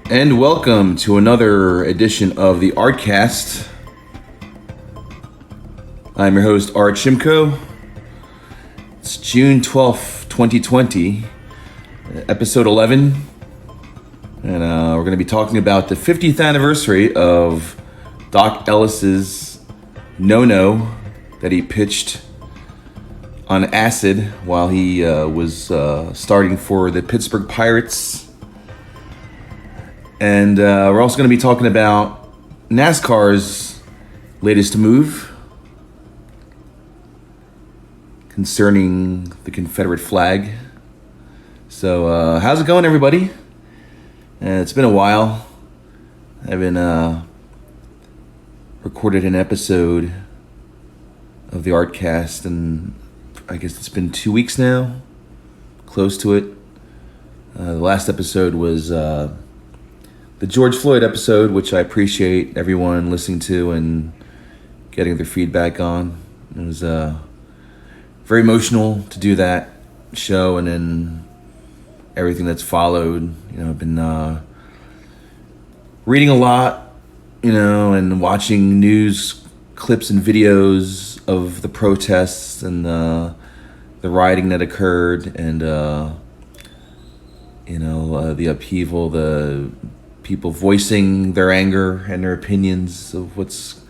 And welcome to another edition of the ArtCast. I'm your host, Art Shimko. It's June 12th, 2020, episode 11. And we're going to be talking about the 50th anniversary of Dock Ellis's no-no that he pitched on acid while he was starting for the Pittsburgh Pirates. And we're also going to be talking about NASCAR's latest move concerning the Confederate flag. So how's it going, everybody? It's been a while. I haven't recorded an episode of the ArtCast, and I guess it's been 2 weeks now, close to it. The last episode was the George Floyd episode, which I appreciate everyone listening to and getting their feedback on. It was very emotional to do that show, and then everything that's followed. I've been reading a lot, and watching news clips and videos of the protests and the rioting that occurred, and the upheaval, the people voicing their anger and their opinions of what's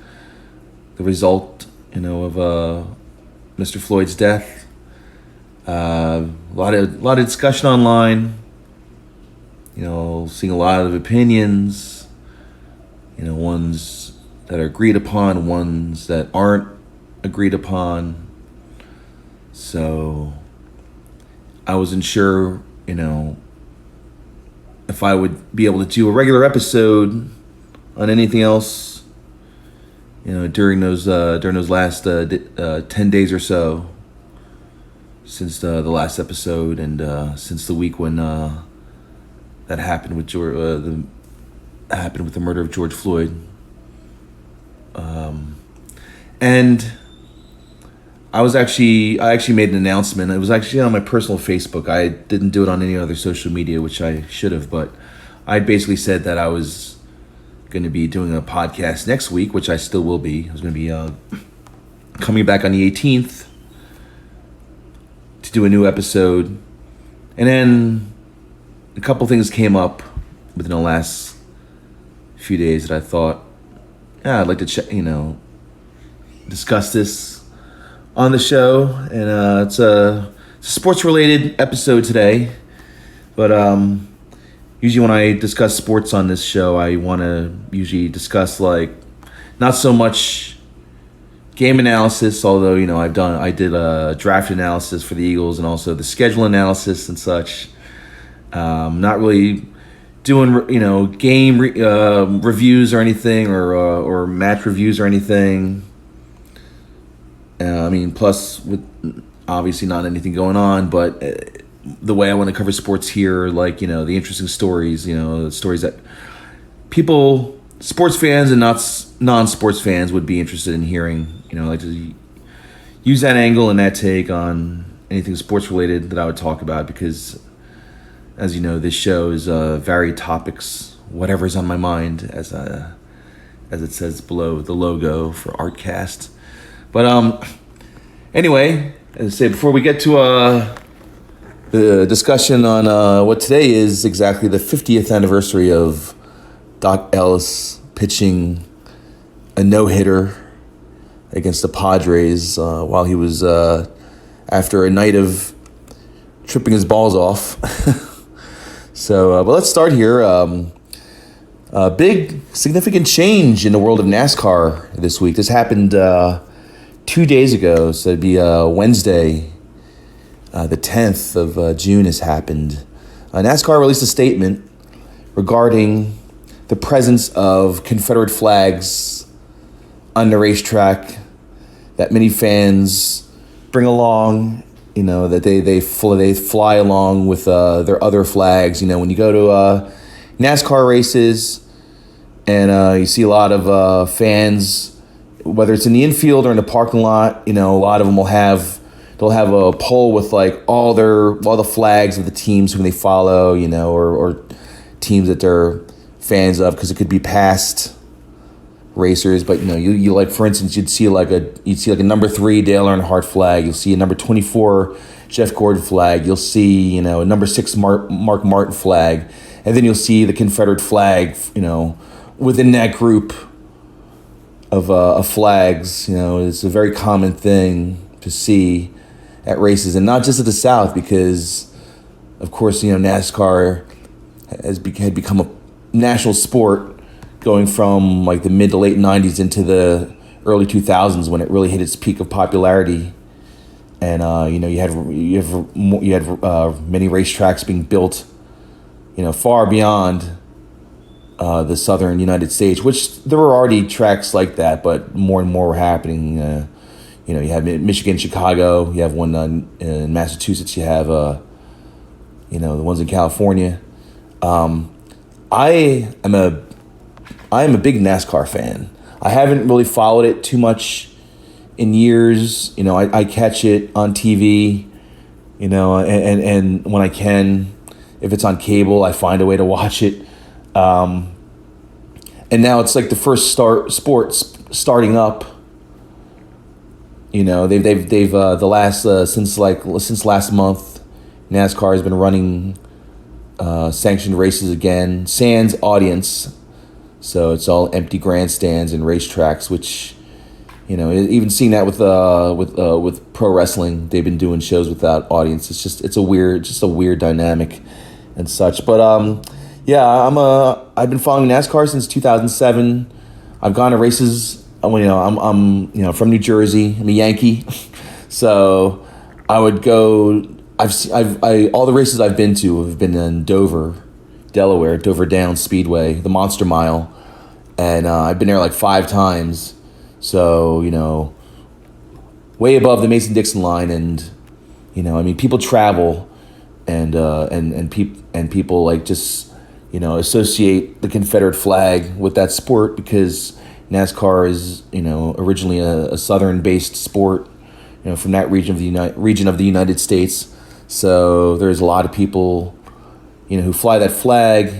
the result, of Mr. Floyd's death. A lot of discussion online. Seeing a lot of opinions. Ones that are agreed upon, ones that aren't agreed upon. So I wasn't sure, if I would be able to do a regular episode on anything else, during those last 10 days or so since the last episode, and since the week when that happened with the murder of George Floyd. And I actually made an announcement. It was actually on my personal Facebook. I didn't do it on any other social media, which I should have, but I basically said that I was going to be doing a podcast next week, which I still will be. I was going to be coming back on the 18th to do a new episode. And then a couple things came up within the last few days that I thought, I'd like to discuss this on the show, and it's a sports-related episode today. But usually when I discuss sports on this show, I want to usually discuss not so much game analysis, although I did a draft analysis for the Eagles and also the schedule analysis and such. Not really doing game reviews or anything, or match reviews or anything. Plus with obviously not anything going on, but the way I want to cover sports here, the interesting stories, the stories that people, sports fans and not non-sports fans, would be interested in hearing. I like to use that angle and that take on anything sports related that I would talk about, because as you know, this show is varied topics, whatever's on my mind, as it says below the logo for ArtCast. But anyway, as I say, before we get to the discussion on what today is exactly the 50th anniversary of Dock Ellis pitching a no-hitter against the Padres while he was after a night of tripping his balls off. So, but let's start here. A big, significant change in the world of NASCAR this week. This happened 2 days ago, so it'd be Wednesday, the 10th of June has happened. NASCAR released a statement regarding the presence of Confederate flags on the racetrack that many fans bring along, that they fly along with their other flags. When you go to NASCAR races and you see a lot of fans, whether it's in the infield or in the parking lot, a lot of them they'll have a pole with all the flags of the teams whom they follow, or teams that they're fans of, because it could be past racers, but you like, for instance, you'd see like a number 3 Dale Earnhardt flag, you'll see a number 24 Jeff Gordon flag, you'll see a number 6 Mark Martin flag, and then you'll see the Confederate flag within that group of flags. It's a very common thing to see at races, and not just at the South, because of course NASCAR had become a national sport going from like the mid to late 90s into the early 2000s, when it really hit its peak of popularity. And you had many racetracks being built far beyond the southern United States, which there were already tracks like that, but more and more were happening. You have Michigan, Chicago, you have one in Massachusetts, you have the ones in California. I am a big NASCAR fan. I haven't really followed it too much in years. I catch it on TV, and when I can, if it's on cable, I find a way to watch it. And now it's like the first sports starting up. They've the last since last month, NASCAR has been running sanctioned races again, sans audience. So it's all empty grandstands and racetracks, which, even seeing that with pro wrestling, they've been doing shows without audience. It's a weird dynamic and such. But I've been following NASCAR since 2007. I've gone to races. I'm from New Jersey. I'm a Yankee, so I would go. All the races I've been to have been in Dover, Delaware, Dover Downs Speedway, the Monster Mile, and I've been there like 5 times. So way above the Mason-Dixon line, and people travel, and people like just associate the Confederate flag with that sport, because NASCAR is originally a southern-based sport, from that region of the United States. So there's a lot of people who fly that flag.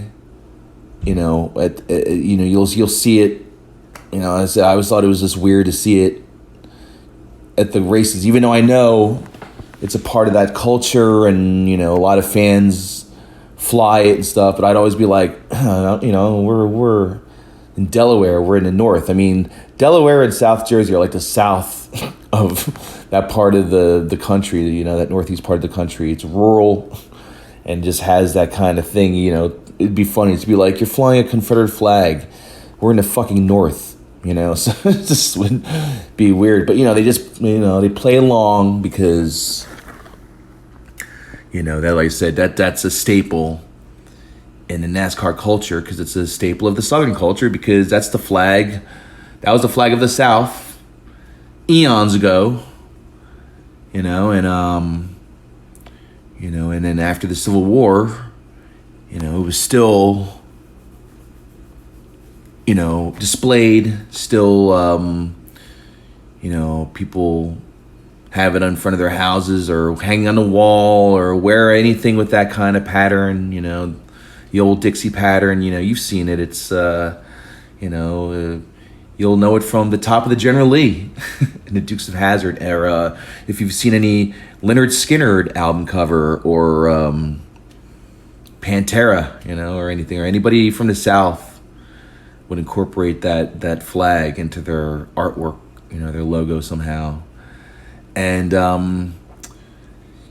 You'll see it. I always thought it was just weird to see it at the races, even though I know it's a part of that culture, and a lot of fans fly it and stuff. But I'd always be like, we're in Delaware, we're in the north. I mean, Delaware and South Jersey are like the south of that part of the country. That northeast part of the country. It's rural, and just has that kind of thing. It'd be funny to be like, you're flying a Confederate flag. We're in the fucking north. So it just would be weird. But they just they play along, because that, like I said, that's a staple in the NASCAR culture, because it's a staple of the Southern culture, because that's the flag. That was the flag of the South eons ago. And then after the Civil War, it was still displayed, still, people have it in front of their houses, or hanging on the wall, or wear anything with that kind of pattern, the old Dixie pattern. You've seen it. It's, you'll know it from the top of the General Lee in the Dukes of Hazzard era. If you've seen any Lynyrd Skynyrd album cover, or Pantera, or anything, or anybody from the South would incorporate that flag into their artwork, their logo somehow. And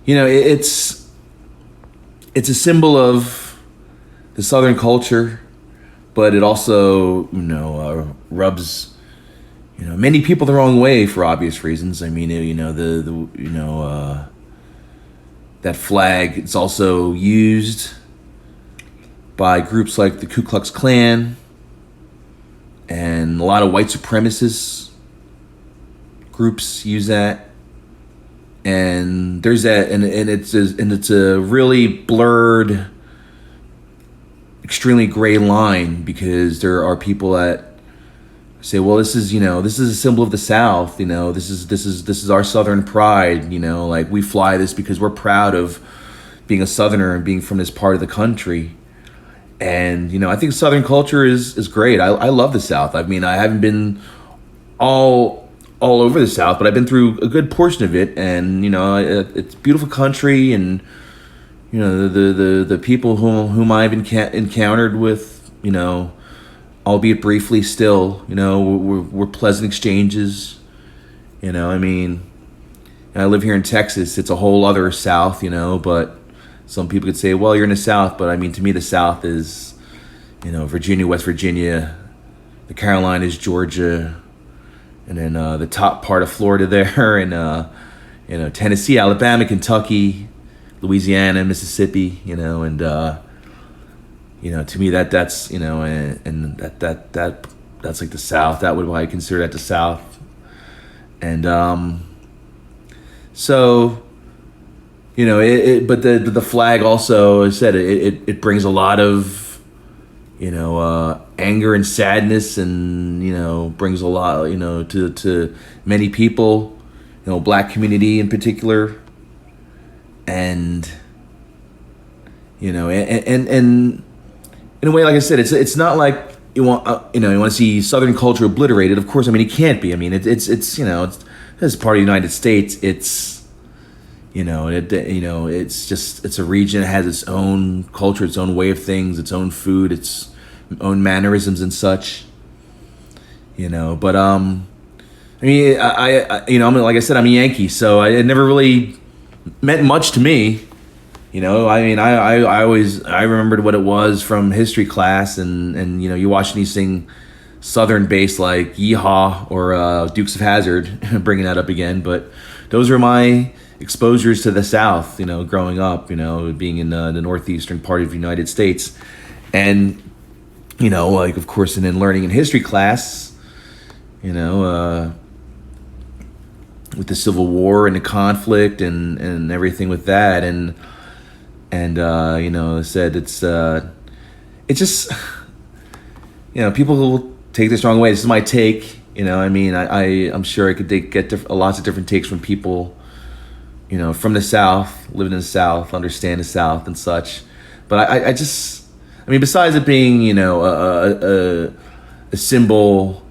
it's a symbol of the Southern culture, but it also rubs many people the wrong way for obvious reasons. I mean, that flag, it's also used by groups like the Ku Klux Klan, and a lot of white supremacist groups use that. And there's that, and it's a really blurred, extremely gray line, because there are people that say, well, this is a symbol of the South. This is our Southern pride. Like, we fly this because we're proud of being a Southerner and being from this part of the country. And, I think Southern culture is great. I love the South. I mean, I haven't been all over the South, but I've been through a good portion of it. And, it's a beautiful country. And, the people whom I've encountered with, albeit briefly still, were pleasant exchanges. I mean, I live here in Texas. It's a whole other South, but some people could say, well, you're in the South, but I mean, to me, the South is, Virginia, West Virginia, the Carolinas, Georgia, and then the top part of Florida there, and Tennessee, Alabama, Kentucky, Louisiana, Mississippi, and to me that's and that's like the South. That would why I consider that the South, and so. But the flag also, as I said, it brings a lot of, anger and sadness, and brings a lot, to many people, black community in particular, and and in a way, like I said, it's not like you want you want to see Southern culture obliterated. Of course, I mean it can't be. I mean it's as part of the United States, it's. It's a region that has its own culture, its own way of things, its own food, its own mannerisms and such. But I mean, I'm like I said, I'm a Yankee, so it never really meant much to me. I mean, I always remembered what it was from history class, and you watching these things Southern based like Yeehaw or Dukes of Hazzard, bringing that up again, but those are my exposures to the South, growing up, being in the northeastern part of the United States. And, like, of course, and then learning in history class, with the Civil War and the conflict and everything with that. And I said, it's just, people will take this wrong way. This is my take, I mean, I'm sure I could get lots of different takes from people, from the South, living in the South, understand the South and such. But I mean, besides it being, a symbol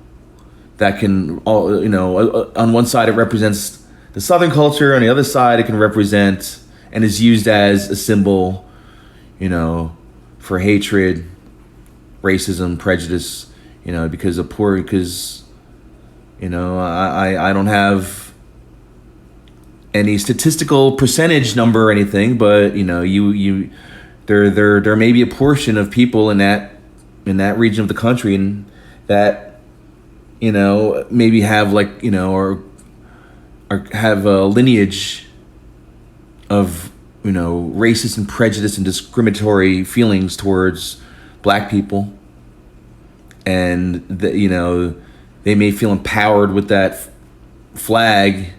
that can, on one side it represents the Southern culture, on the other side it can represent and is used as a symbol, for hatred, racism, prejudice, because I don't have any statistical percentage number or anything, but there may be a portion of people in that region of the country and that maybe have or have a lineage of racist and prejudice and discriminatory feelings towards black people, and that they may feel empowered with that flag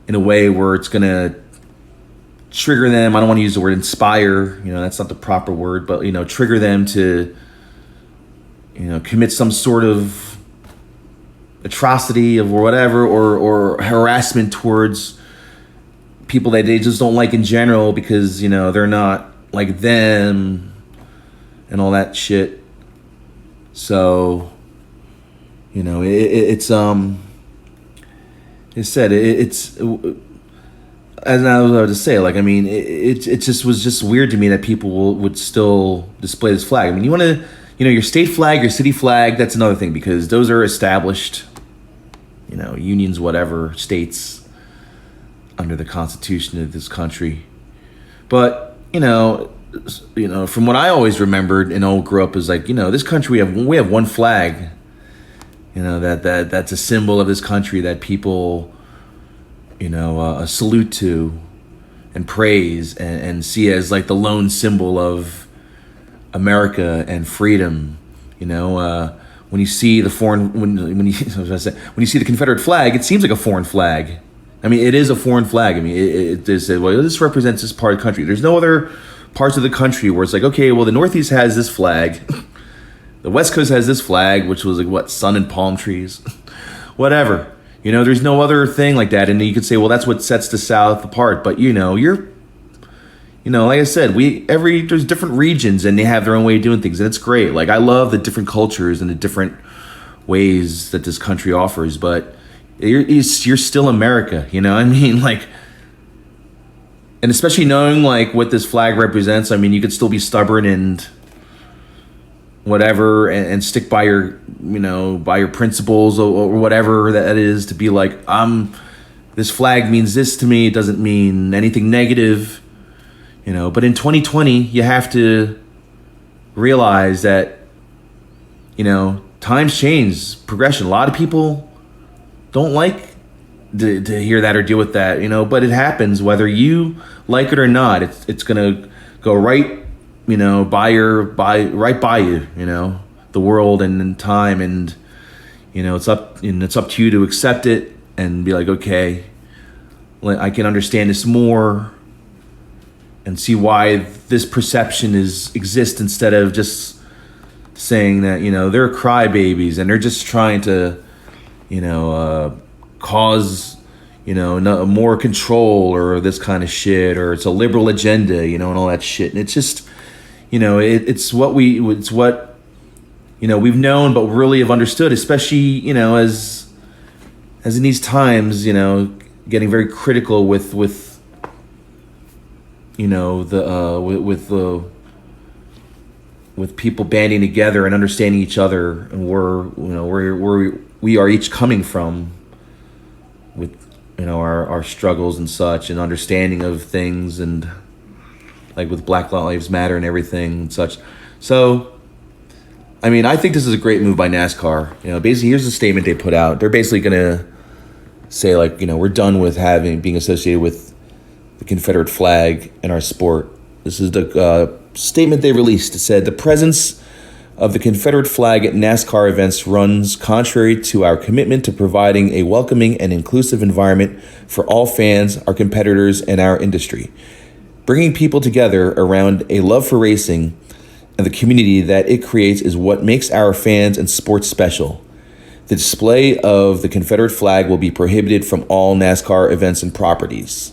in a way where it's going to trigger them. I don't want to use the word inspire, that's not the proper word, but, trigger them to, commit some sort of atrocity of whatever, or harassment towards people that they just don't like in general because, they're not like them and all that shit. So, it's it said it's as I was about to say, like, I mean, it just was just weird to me that people would still display this flag. I mean, you want to, your state flag, your city flag, that's another thing, because those are established, unions, whatever, states under the Constitution of this country. But, from what I always remembered and grew up is like, this country, we have one flag. That's a symbol of this country that people, salute to and praise and see as like the lone symbol of America and freedom. When you see the when you see the Confederate flag, it seems like a foreign flag. I mean, it is a foreign flag. I mean, it is, well, this represents this part of the country. There's no other parts of the country where it's like, okay, well, the Northeast has this flag. The West Coast has this flag, which was like, sun and palm trees, whatever. There's no other thing like that. And you could say, well, that's what sets the South apart. But, you're like I said, there's different regions and they have their own way of doing things, and it's great. Like, I love the different cultures and the different ways that this country offers, but you're still America, I mean, like, and especially knowing like what this flag represents. I mean, you could still be stubborn and whatever, and stick by your principles or whatever that is, to be like, this flag means this to me. It doesn't mean anything negative. But in 2020, you have to realize that, times change, progression. A lot of people don't like to hear that or deal with that, but it happens whether you like it or not. It's gonna go right, right by you, the world and time, and it's up to you to accept it and be like, okay, I can understand this more and see why this perception exists, instead of just saying that, they're crybabies and they're just trying to, cause, more control or this kind of shit, or it's a liberal agenda, and all that shit. And it's just, it's what we've known, but really have understood, especially, as in these times, getting very critical with people banding together and understanding each other, and where we are each coming from with our struggles and such, and understanding of things, and like with Black Lives Matter and everything and such. So, I mean, I think this is a great move by NASCAR. Basically, here's the statement they put out. They're basically gonna say, like, we're done with being associated with the Confederate flag in our sport. This is the statement they released. It said, "The presence of the Confederate flag at NASCAR events runs contrary to our commitment to providing a welcoming and inclusive environment for all fans, our competitors, and our industry. Bringing people together around a love for racing and the community that it creates is what makes our fans and sports special. The display of the Confederate flag will be prohibited from all NASCAR events and properties."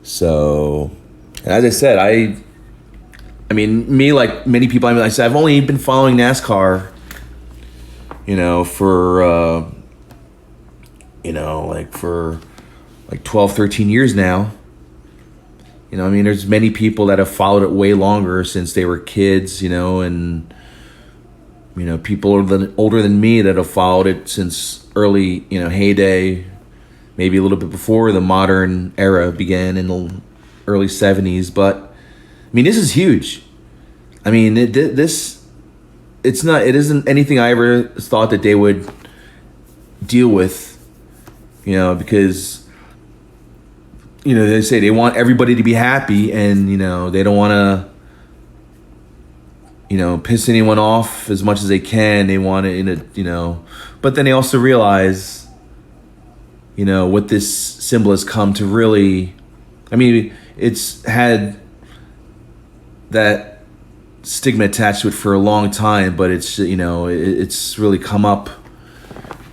So, and as I said, I mean, me, like many people, I said, I've only been following NASCAR, for, for 12, 13 years now. There's many people that have followed it way longer, since they were kids, and, people older than me that have followed it since early, heyday, maybe a little bit before the modern era began in the early 70s. But this is huge. It isn't anything I ever thought that they would deal with, because, they say they want everybody to be happy, and, they don't want to, piss anyone off as much as they can. They want to, but then they also realize, what this symbol has come to really, it's had that stigma attached to it for a long time, but it's, it's really come up,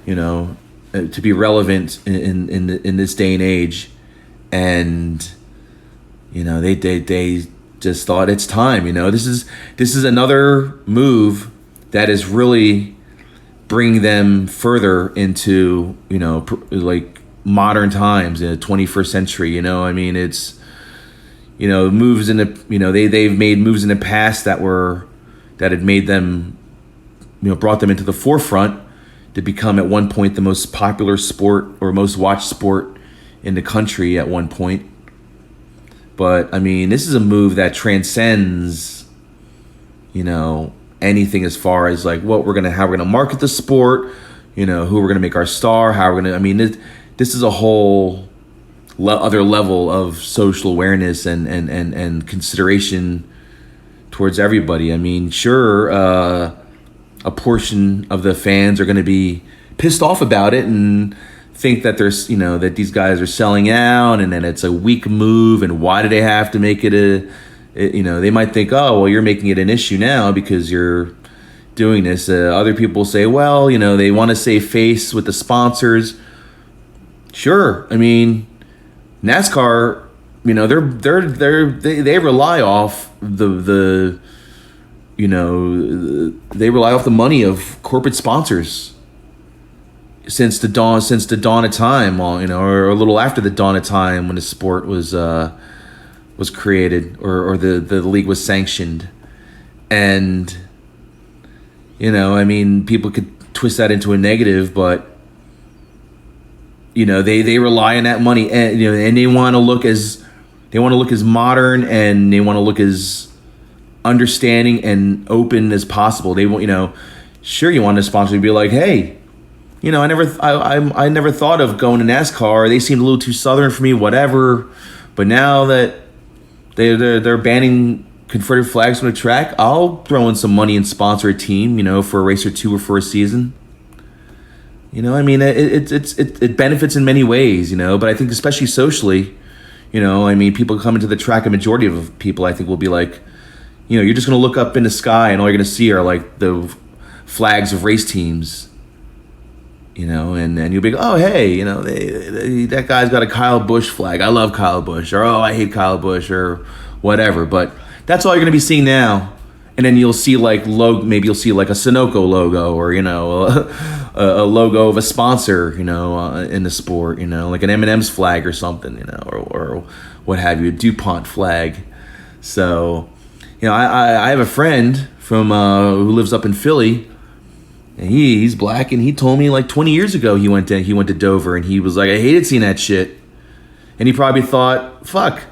to be relevant in this day and age. And, they just thought it's time, this is another move that is really bringing them further into, like modern times in the 21st century. It's, moves in the, they've made moves in the past that had made them, brought them into the forefront to become at one point the most popular sport or most watched sport in the country at one point. But this is a move that transcends, anything as far as like how we're gonna market the sport, who we're gonna make our star, how we're gonna. This is a whole other level of social awareness and consideration towards everybody. Sure, a portion of the fans are going to be pissed off about it and think that there's, that these guys are selling out and that it's a weak move, and why do they have to make it they might think, oh, well, you're making it an issue now because you're doing this. Other people say, well, they want to save face with the sponsors. Sure. NASCAR they rely off the they rely off the money of corporate sponsors since the dawn of time, or a little after the dawn of time when the sport was created or the league was sanctioned. And people could twist that into a negative, but they rely on that money, and they want to look as modern, and they want to look as understanding and open as possible. They want, sure, you want a sponsor to be like, hey, I never thought of going to NASCAR. They seemed a little too southern for me, whatever. But now that they're banning Confederate flags from the track, I'll throw in some money and sponsor a team, for a race or two or for a season. It benefits in many ways, but I think especially socially, people coming to the track, a majority of people I think will be like, you're just going to look up in the sky and all you're going to see are like the flags of race teams, and you'll be like, oh, hey, that guy's got a Kyle Busch flag. I love Kyle Busch, or, oh, I hate Kyle Busch, or whatever. But that's all you're going to be seeing now. And then you'll see maybe you'll see like a Sunoco logo, or, a logo of a sponsor, in the sport, like an M&M's flag or something, or what have you, a DuPont flag. So, I have a friend from who lives up in Philly, and he's black, and he told me like 20 years ago he went to Dover, and he was like, I hated seeing that shit. And he probably thought, fuck,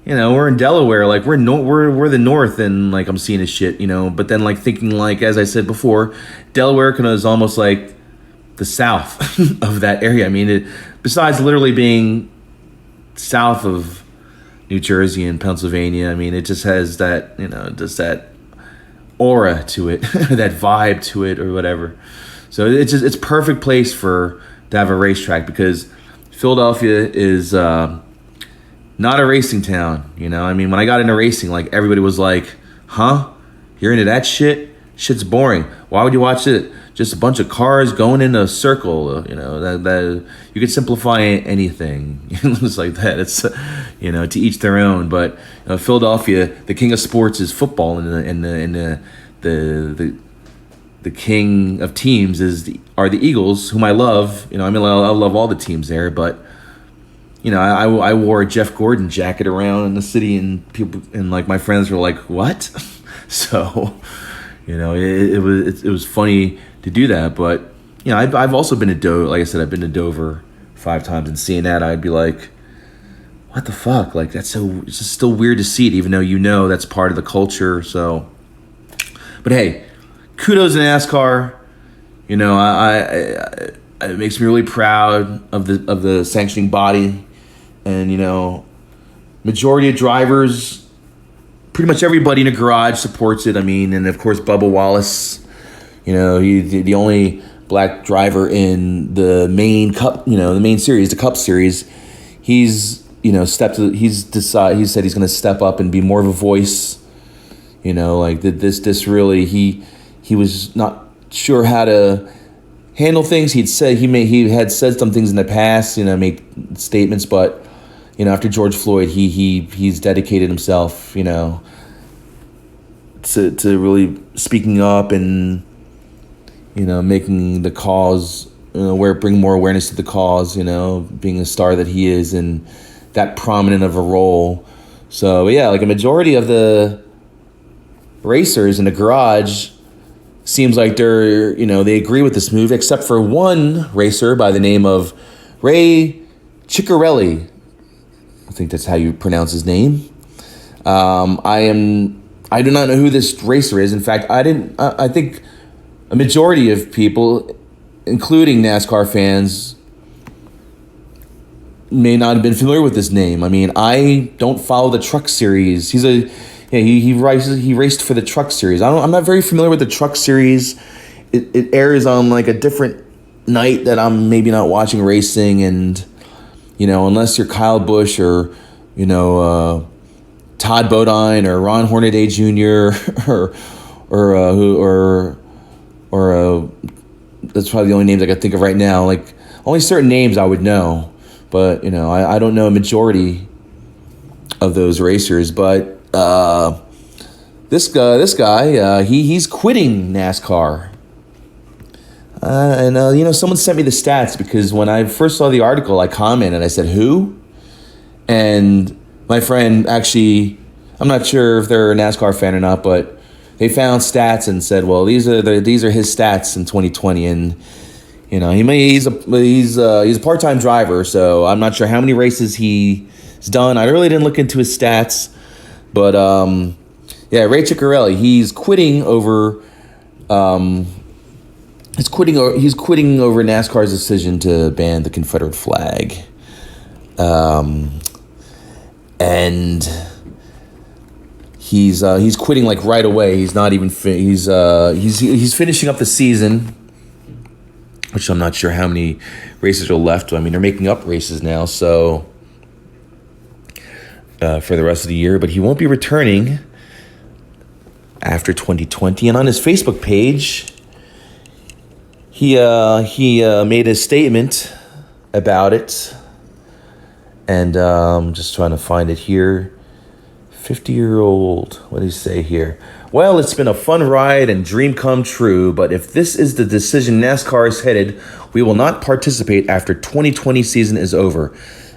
we're in Delaware, like we're the North, and like I'm seeing this shit, But then like thinking, like, as I said before, Delaware is almost like the South of that area. I mean, besides literally being south of New Jersey and Pennsylvania, I mean, it just has that, just that aura to it, that vibe to it, or whatever. So it's perfect place to have a racetrack, because Philadelphia is not a racing town. I mean, when I got into racing, like everybody was like, huh? You're into that shit? Shit's boring. Why would you watch it? Just a bunch of cars going in a circle. That you could simplify anything. It's like that. It's to each their own. But Philadelphia, the king of sports is football, and the king of teams are the Eagles, whom I love. I love all the teams there, but I wore a Jeff Gordon jacket around in the city, and people and like my friends were like, "What?" So, it was funny to do that. But I've also been to Dover. Like I said, I've been to Dover 5 times, and seeing that, I'd be like, "What the fuck?" Like it's just still weird to see it, even though that's part of the culture. So, but hey, kudos to NASCAR. It makes me really proud of the sanctioning body. And, majority of drivers, pretty much everybody in the garage supports it. I mean, and of course, Bubba Wallace, he's the only black driver in the main cup, the main series, the Cup Series. He's, he said he's going to step up and be more of a voice, like this really, he was not sure how to handle things. He had said some things in the past, made statements, but after George Floyd, he's dedicated himself, to really speaking up and making the cause, bring more awareness to the cause, being the star that he is and that prominent of a role. So yeah, like a majority of the racers in the garage seems like they agree with this move, except for one racer by the name of Ray Ciccarelli. I think that's how you pronounce his name. I do not know who this racer is. In fact, I think a majority of people, including NASCAR fans, may not have been familiar with this name. I mean, I don't follow the Truck Series. He raced for the Truck Series. I'm not very familiar with the Truck Series. It airs on like a different night that I'm maybe not watching racing, and unless you're Kyle Busch or Todd Bodine or Ron Hornaday Jr. or that's probably the only names I can think of right now. Like only certain names I would know, but I don't know a majority of those racers. But this guy, he's quitting NASCAR. And someone sent me the stats, because when I first saw the article, I commented, I said, who? And my friend, actually, I'm not sure if they're a NASCAR fan or not, but they found stats and said, well, these are his stats in 2020. And, he's a part-time driver, so I'm not sure how many races he's done. I really didn't look into his stats, but, Ray Ciccarelli, he's quitting over NASCAR's decision to ban the Confederate flag, and he's quitting like right away. He's not even he's finishing up the season, which I'm not sure how many races are left. I mean, they're making up races now, so for the rest of the year, but he won't be returning after 2020. And on his Facebook page, He made a statement about it, and just trying to find it here. 50-year-old, what did he say here? Well, it's been a fun ride and dream come true, but if this is the decision NASCAR is headed, we will not participate after 2020 season is over.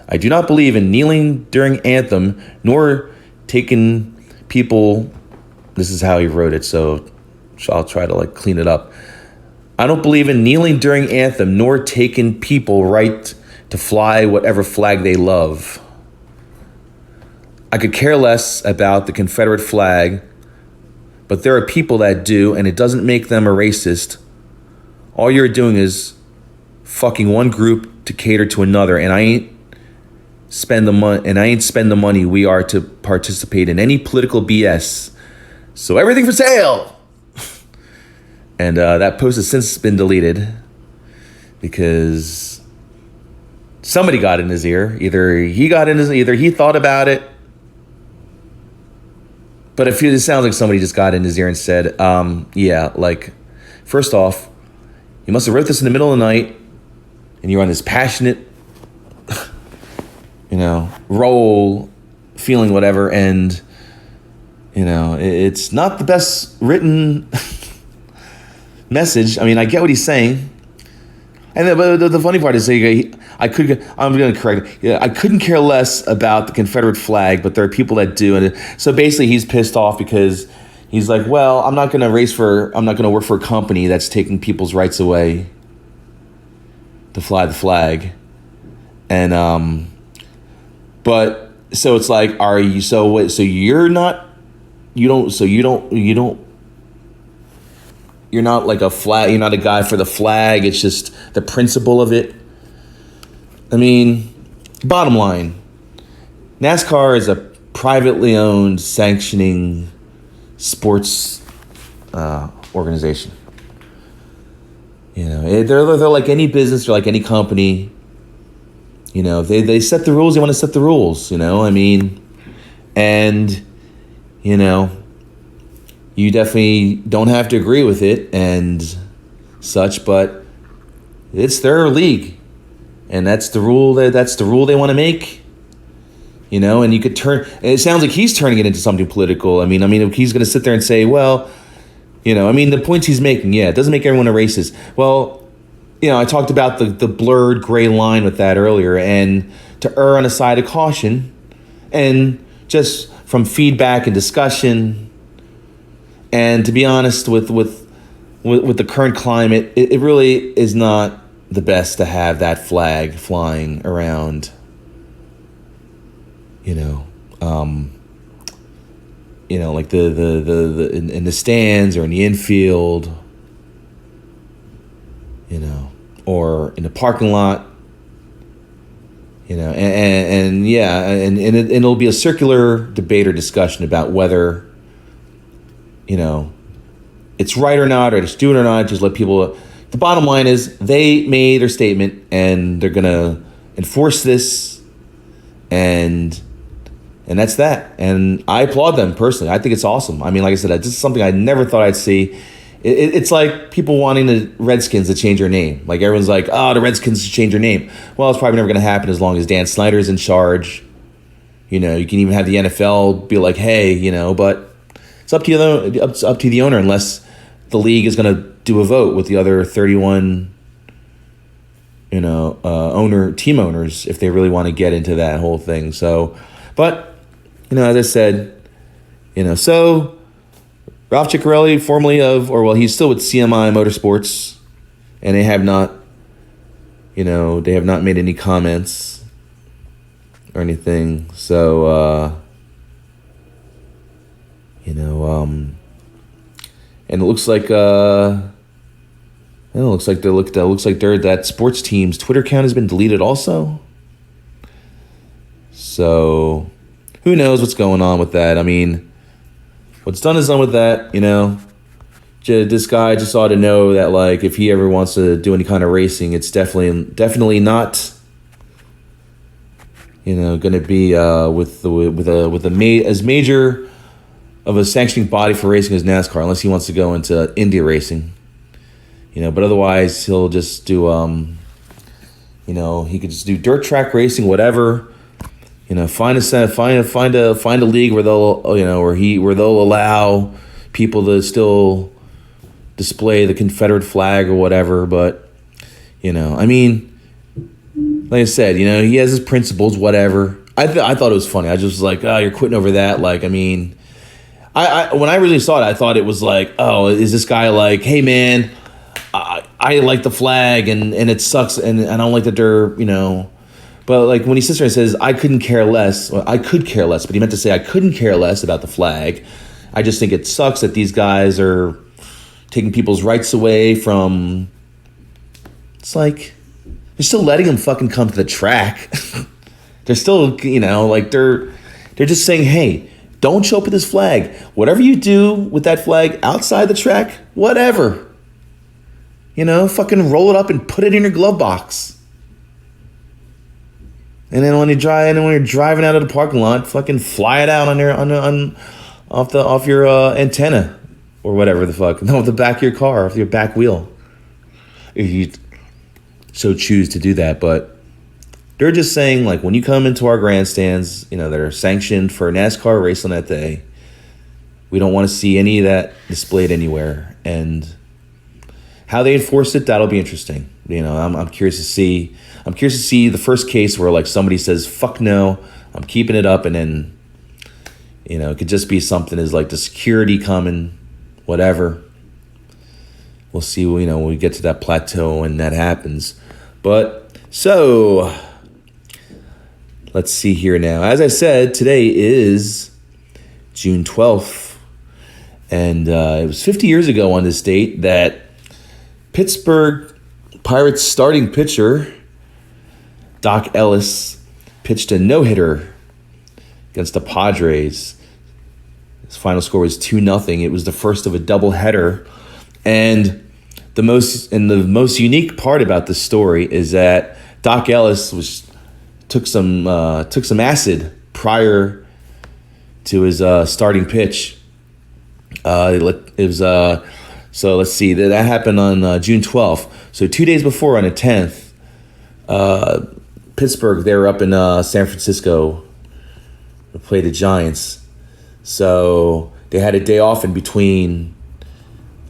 I do not believe in kneeling during anthem, nor taking people. This is how he wrote it, so I'll try to clean it up. I don't believe in kneeling during anthem, nor taking people right to fly whatever flag they love. I could care less about the Confederate flag, but there are people that do, and it doesn't make them a racist. All you're doing is fucking one group to cater to another, and I ain't spend the money we are to participate in any political BS. So everything for sale. And that post has since been deleted because somebody got in his ear. Either he thought about it, but it sounds like somebody just got in his ear and said, first off, you must have wrote this in the middle of the night, and you're on this passionate, roll, feeling whatever, and it's not the best written message. I mean, I get what he's saying, and the funny part is, I couldn't care less about the Confederate flag, but there are people that do, and so basically he's pissed off because he's like, well, I'm not going to work for a company that's taking people's rights away to fly the flag, and but so it's like, are you you're not like a flag. You're not a guy for the flag. It's just the principle of it. I mean, bottom line, NASCAR is a privately owned sanctioning sports organization. They're like any business. They're like any company. They set the rules. They want to set the rules. I mean, and you definitely don't have to agree with it and such, but it's their league, and that's the rule. That's the rule they want to make. And you could turn. It sounds like he's turning it into something political. I mean, if he's going to sit there and say, well, the points he's making, it doesn't make everyone a racist. Well, I talked about the blurred gray line with that earlier, and to err on the side of caution, and just from feedback and discussion. And to be honest, with the current climate, it really is not the best to have that flag flying around. Like the in the stands or in the infield, or in the parking lot. And it'll be a circular debate or discussion about whether it's right or not, or it's doing or not. Just let people. The bottom line is they made their statement, and they're gonna enforce this, and that's that. And I applaud them personally. I think it's awesome. I mean, like I said, this is something I never thought I'd see. It's like people wanting the Redskins to change their name. Like everyone's like, oh, the Redskins should change their name. Well, it's probably never gonna happen as long as Dan Snyder's in charge. You know, you can even have the NFL be like, hey, you know, but it's up to up to the owner, unless the league is going to do a vote with the other 31, you know, team owners, if they really want to get into that whole thing. So, but, you know, as I said, you know, so Ralph Ciccarelli, formerly he's still with CMI Motorsports, and they have not made any comments or anything. So, you know, and it looks like that sports team's Twitter account has been deleted also. So, who knows what's going on with that? I mean, what's done is done with that, you know. This guy just ought to know that, like, if he ever wants to do any kind of racing, it's definitely not, you know, going to be as major of a sanctioning body for racing as NASCAR, unless he wants to go into Indy racing, you know. But otherwise, he'll just do, you know, he could just do dirt track racing, whatever. You know, find a league where they'll, you know, where they'll allow people to still display the Confederate flag or whatever. But, you know, I mean, like I said, you know, he has his principles, whatever. I thought it was funny. I just was like, oh, you're quitting over that. Like, I mean, I when I really saw it, I thought it was like, oh, is this guy like, hey man, I like the flag and it sucks and I don't like that they're, you know. But like when he sits there and says, I couldn't care less, well, I could care less, but he meant to say I couldn't care less about the flag. I just think it sucks that these guys are taking people's rights away from, it's like, they're still letting them fucking come to the track. They're still, you know, like they're just saying, hey, don't show up with this flag. Whatever you do with that flag outside the track, whatever. You know, fucking roll it up and put it in your glove box. And then when you're driving out of the parking lot, fucking fly it out off your antenna or whatever the fuck. No, the back of your car, off your back wheel. If you so choose to do that, but they're just saying, like, when you come into our grandstands, you know, that are sanctioned for a NASCAR race on that day, we don't want to see any of that displayed anywhere. And how they enforce it, that'll be interesting. You know, I'm curious to see. I'm curious to see the first case where, like, somebody says, fuck no, I'm keeping it up. And then, you know, it could just be something as like the security coming, whatever. We'll see, you know, when we get to that plateau and that happens. But so let's see here now. As I said, today is June 12th. And it was 50 years ago on this date that Pittsburgh Pirates starting pitcher Dock Ellis pitched a no-hitter against the Padres. His final score was 2-0. It was the first of a doubleheader. And the most unique part about this story is that Dock Ellis took some acid prior to his starting pitch. So let's see, that happened on June 12th. So 2 days before, on the 10th, Pittsburgh, they were up in San Francisco to play the Giants. So they had a day off in between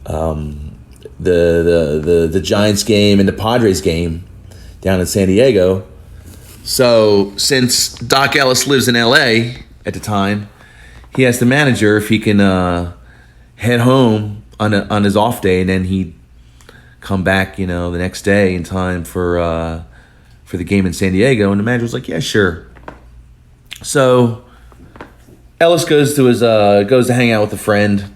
the Giants game and the Padres game down in San Diego. So since Dock Ellis lives in LA at the time, he asked the manager if he can head home on his off day, and then he'd come back, you know, the next day in time for the game in San Diego. And the manager was like, yeah, sure. So Ellis goes to hang out with a friend,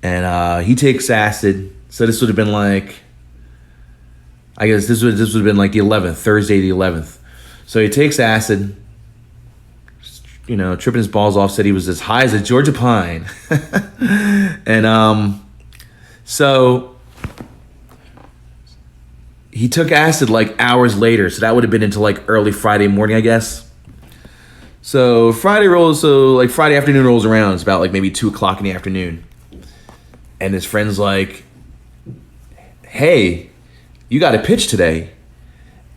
and he takes acid. So this would have been like, I guess this would have been like the 11th, Thursday the 11th. So he takes acid, you know, tripping his balls off, said he was as high as a Georgia pine. And so he took acid like hours later. So that would have been into like early Friday morning, I guess. So Friday afternoon rolls around. It's about like maybe 2:00 in the afternoon. And his friend's like, hey, you got to pitch today.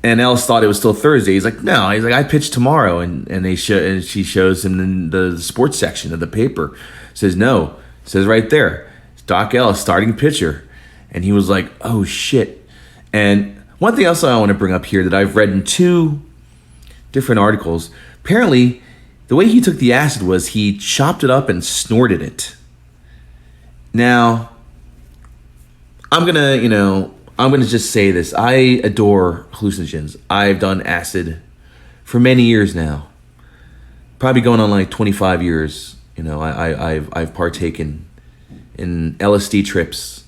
And Ellis thought it was still Thursday. He's like, no. He's like, I pitch tomorrow. And she shows him in the sports section of the paper. Says, no. It says right there, Dock Ellis, starting pitcher. And he was like, oh, shit. And one thing else I want to bring up here that I've read in 2 different articles. Apparently, the way he took the acid was he chopped it up and snorted it. Now, I'm going to just say this. I adore hallucinogens. I've done acid for many years now. Probably going on like 25 years. I've partaken in LSD trips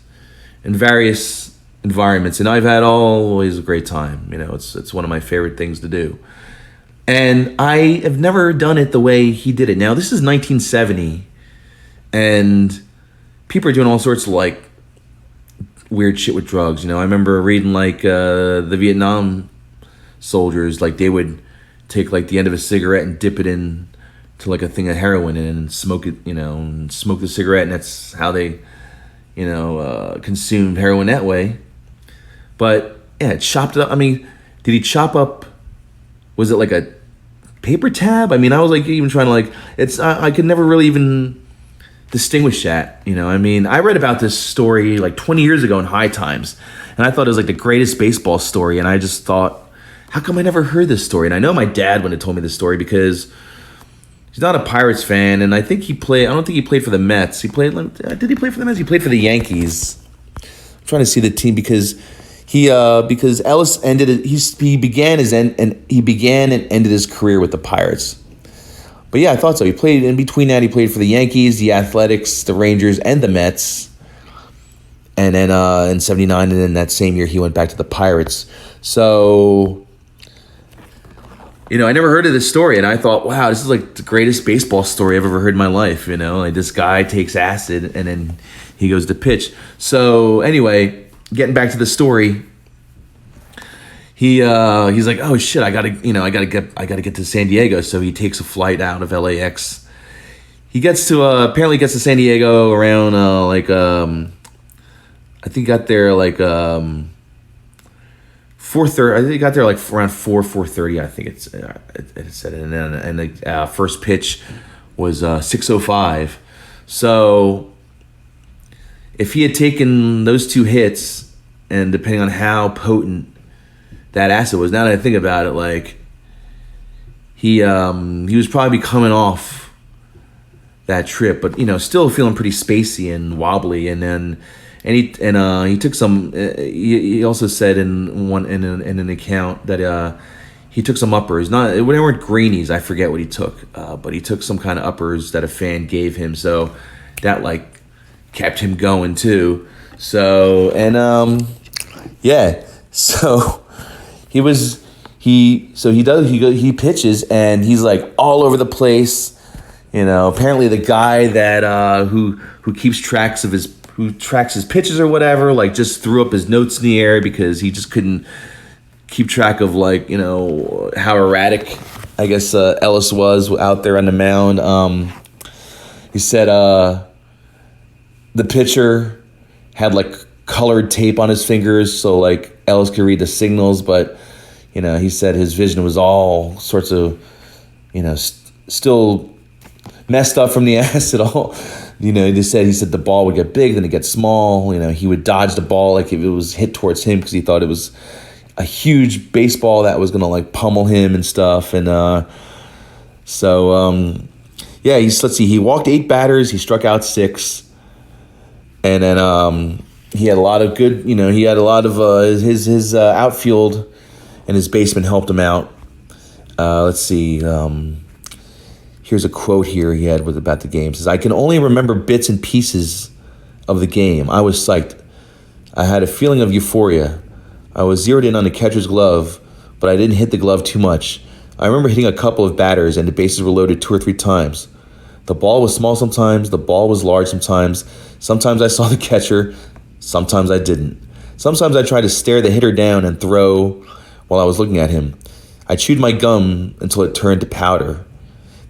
in various environments, and I've had always a great time. It's one of my favorite things to do. And I have never done it the way he did it. Now, this is 1970, and people are doing all sorts of like weird shit with drugs. I remember reading like the Vietnam soldiers, like they would take like the end of a cigarette and dip it in to like a thing of heroin and smoke it, and smoke the cigarette, and that's how they, consumed heroin that way. But yeah, chopped it up. I mean, did he chop up? Was it like a paper tab? I mean, I was like even trying to like I could never really even distinguish that. I mean, I read about this story like 20 years ago in High Times, and I thought it was like the greatest baseball story, and I just thought, how come I never heard this story? And I know my dad wouldn't have told me this story because he's not a Pirates fan, and I don't think he played for the Mets. Did he play for the Mets? He played for the Yankees. I'm trying to see the team because because Ellis ended it. He began and ended his career with the Pirates. But yeah, I thought so. He played in between that. He played for the Yankees, the Athletics, the Rangers, and the Mets. And then in '79, and then that same year, he went back to the Pirates. So, I never heard of this story, and I thought, wow, this is like the greatest baseball story I've ever heard in my life. Like this guy takes acid, and then he goes to pitch. So anyway, getting back to the story, he's like, oh shit, I gotta get to San Diego. So he takes a flight out of LAX. He gets to apparently gets to San Diego around I think he got there like 4:30. I think he got there like around 4:30. I think it said it, and the first pitch was 6:05. So if he had taken those 2 hits, and depending on how potent that acid was, now that I think about it, like he was probably coming off that trip, but still feeling pretty spacey and wobbly, and he took some. He also said in an account that he took some uppers. They weren't greenies. I forget what he took, but he took some kind of uppers that a fan gave him. So that like kept him going too. So So he pitches, and he's like all over the place. Apparently the guy that who tracks his pitches or whatever, like just threw up his notes in the air because he just couldn't keep track of like, how erratic I guess Ellis was out there on the mound. He said the pitcher had like colored tape on his fingers so like Ellis could read the signals, but he said his vision was all sorts of still messed up from the acid. He said the ball would get big, then it get small. He would dodge the ball like if it was hit towards him because he thought it was a huge baseball that was gonna like pummel him and stuff. And let's see, he walked 8 batters, he struck out 6, and then he had a lot of good. He had a lot of his outfield and his baseman helped him out. Let's see. Here's a quote here he had about the game. It says, "I can only remember bits and pieces of the game. I was psyched. I had a feeling of euphoria. I was zeroed in on the catcher's glove, but I didn't hit the glove too much. I remember hitting a couple of batters, and the bases were loaded 2 or 3 times. The ball was small sometimes, the ball was large sometimes. Sometimes I saw the catcher, sometimes I didn't. Sometimes I tried to stare the hitter down and throw while I was looking at him. I chewed my gum until it turned to powder.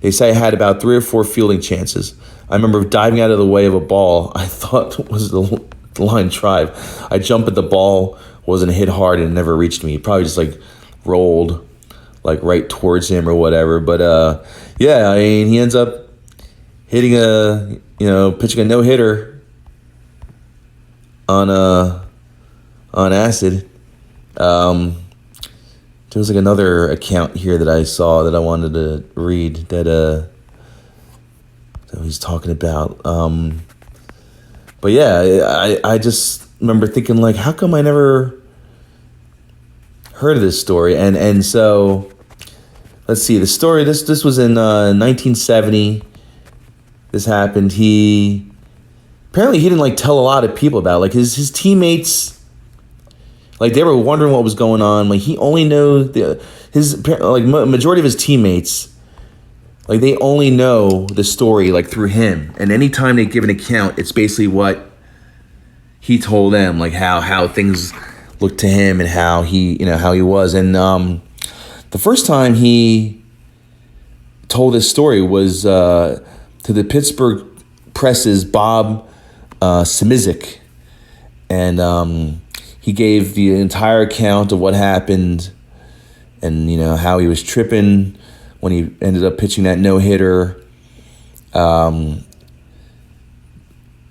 They say I had about 3 or 4 fielding chances. I remember diving out of the way of a ball I thought was the line drive. I jumped, but the ball wasn't hit hard and it never reached me. It probably just like rolled like right towards him or whatever. But yeah, I mean, he ends up hitting pitching a no-hitter on acid. There was like another account here that I saw that I wanted to read that he's talking about. But yeah, I just remember thinking, like, how come I never heard of this story? And so let's see, the story, this was in 1970. This happened. Apparently he didn't like tell a lot of people about it. Like his teammates, like they were wondering what was going on. Like he only knew majority of his teammates, like they only know the story like through him. And anytime they give an account, it's basically what he told them, like how things looked to him and how he was. And the first time he told this story was to the Pittsburgh Press's Bob Simizik, and he gave the entire account of what happened, and how he was tripping when he ended up pitching that no-hitter.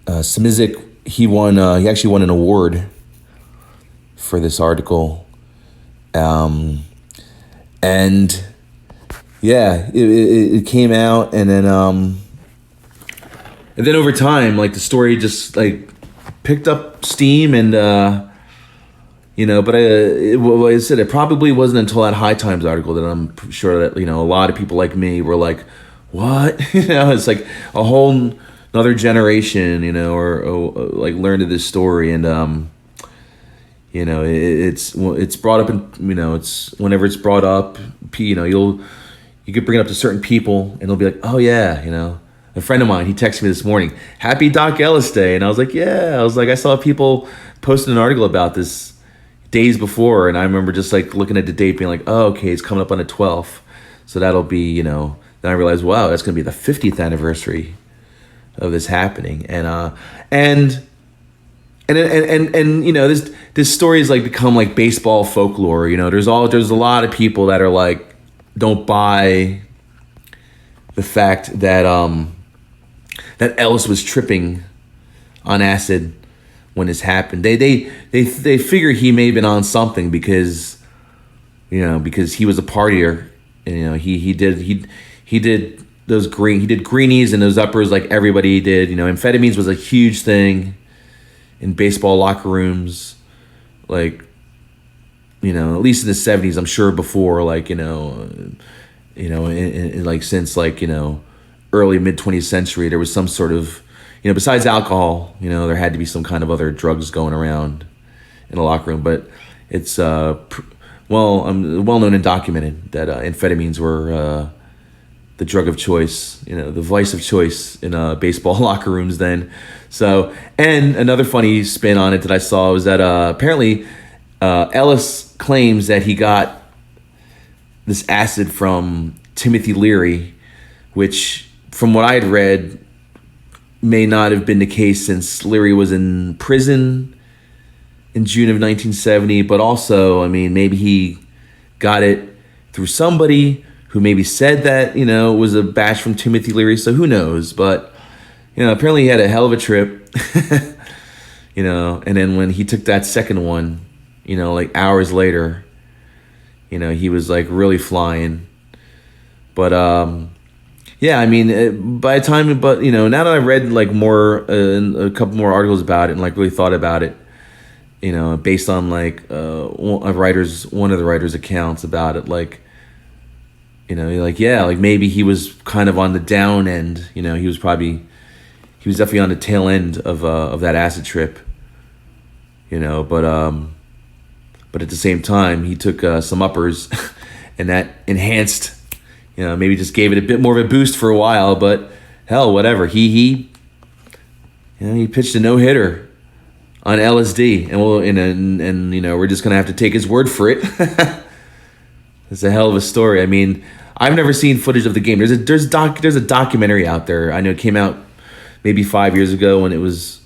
Simizik, he actually won an award for this article, and yeah, it came out, and then over time, like the story just like picked up steam, and but I said it probably wasn't until that High Times article that I'm sure that a lot of people like me were like, what? It's like a whole another generation, or like learned of this story, and it's brought up, and it's whenever it's brought up, you could bring it up to certain people, and they'll be like, oh yeah, A friend of mine, he texted me this morning, happy Dock Ellis Day. And I was like, yeah. I was like, I saw people posting an article about this days before. And I remember just like looking at the date being like, oh, okay, it's coming up on the 12th. So that'll be, then I realized, wow, that's going to be the 50th anniversary of this happening. And this story has like become like baseball folklore. There's a lot of people that are like, don't buy the fact that that Ellis was tripping on acid when this happened. They figure he may have been on something because he was a partier. And, he did greenies and those uppers like everybody did. Amphetamines was a huge thing in baseball locker rooms, like at least in the 70s. I'm sure before, like in like since like early mid 20th century, there was some sort of besides alcohol, there had to be some kind of other drugs going around in the locker room. But it's well known and documented that amphetamines were the drug of choice, the vice of choice in baseball locker rooms then. So, and another funny spin on it that I saw was that apparently Ellis claims that he got this acid from Timothy Leary, which from what I had read may not have been the case since Leary was in prison in June of 1970, but also, I mean, maybe he got it through somebody who maybe said that, it was a batch from Timothy Leary, so who knows, but, apparently he had a hell of a trip, and then when he took that second one, like hours later, he was like really flying, but, yeah, I mean, by the time, but, now that I read like more, a couple more articles about it and like really thought about it, based on like one of the writer's accounts about it, like, like, yeah, like maybe he was kind of on the down end, he was definitely on the tail end of that acid trip, but at the same time, he took some uppers and that enhanced, maybe just gave it a bit more of a boost for a while, but hell, whatever. He pitched a no-hitter on LSD, and we're just gonna have to take his word for it. It's a hell of a story. I mean, I've never seen footage of the game. There's a documentary out there. I know it came out maybe 5 years ago when it was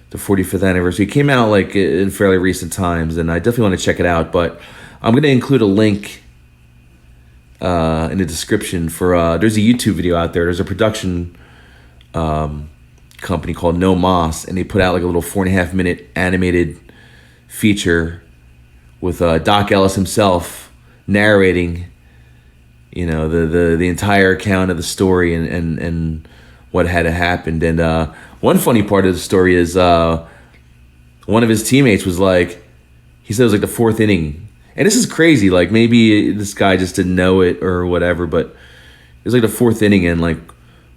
the 45th anniversary. It came out like in fairly recent times, and I definitely want to check it out. But I'm going to include a link in the description for there's a YouTube video out there. There's a production company called No Moss, and they put out like a little 4.5 minute animated feature with Dock Ellis himself narrating, you know, the entire account of the story and what had happened. And one funny part of the story is one of his teammates was like, he said it was like the 4th inning. And this is crazy. Like, maybe this guy just didn't know it or whatever, but it was like the 4th inning, and like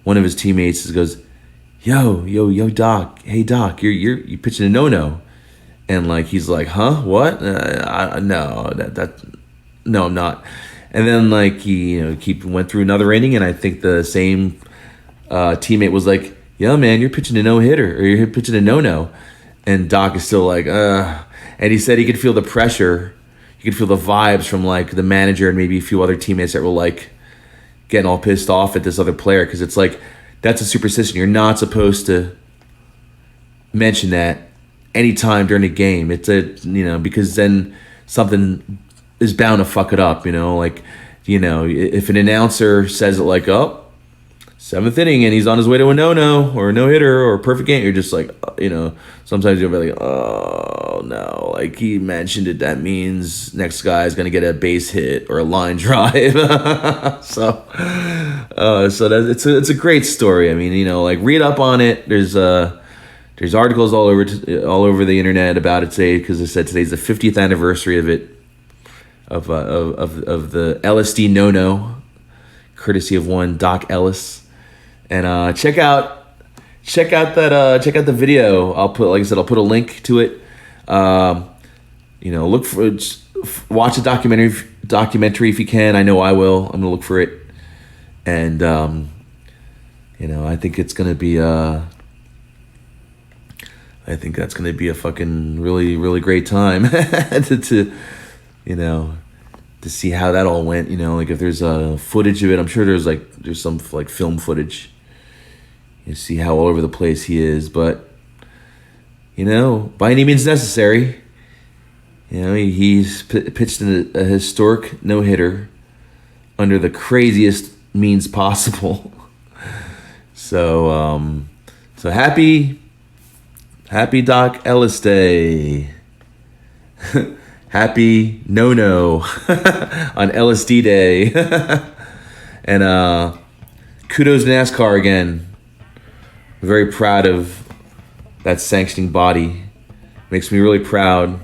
one of his teammates just goes, yo, Doc, hey Doc, you're pitching a no. And like he's like, huh, what? No, no, I'm not. And then like he went through another inning, and I think the same teammate was like, yo man, you're pitching a no-hitter, or you're pitching a no. And Doc is still like, and he said he could feel the pressure. You could feel the vibes from like the manager and maybe a few other teammates that were like getting all pissed off at this other player, because it's like, that's a superstition. You're not supposed to mention that anytime during a game. It's because then something is bound to fuck it up, like, if an announcer says it like, oh, 7th inning and he's on his way to a no or a no-hitter or a perfect game, you're just like, sometimes you'll be like, oh no, like he mentioned it, that means next guy is going to get a base hit or a line drive. so that it's a great story. I mean, like, read up on it. There's articles all over the internet about it today, because I said today's the 50th anniversary of it, of the LSD no, courtesy of one Dock Ellis. And check out the video. I'll put a link to it. Look for, watch a documentary if you can. I know I will. I'm gonna look for it, and I think it's gonna be I think that's gonna be a fucking really, really great time to see how that all went. Like if there's footage of it, I'm sure there's some like film footage. You see how all over the place he is, but by any means necessary. He's pitched a historic no-hitter under the craziest means possible. So happy Dock Ellis Day. Happy no on LSD Day. And kudos to NASCAR again. Very proud of that sanctioning body. Makes me really proud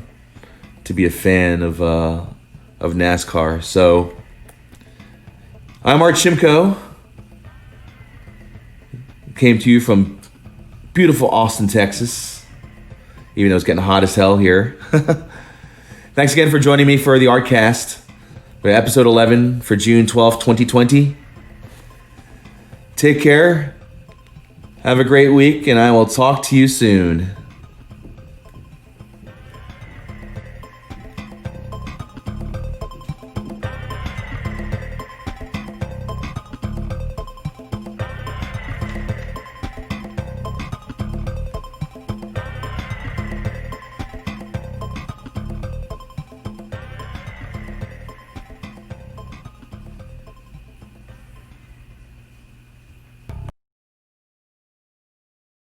to be a fan of NASCAR. So I'm Art Shimko. Came to you from beautiful Austin, Texas, even though it's getting hot as hell here. Thanks again for joining me for the ArtCast, episode 11 for June 12th, 2020. Take care. Have a great week, and I will talk to you soon.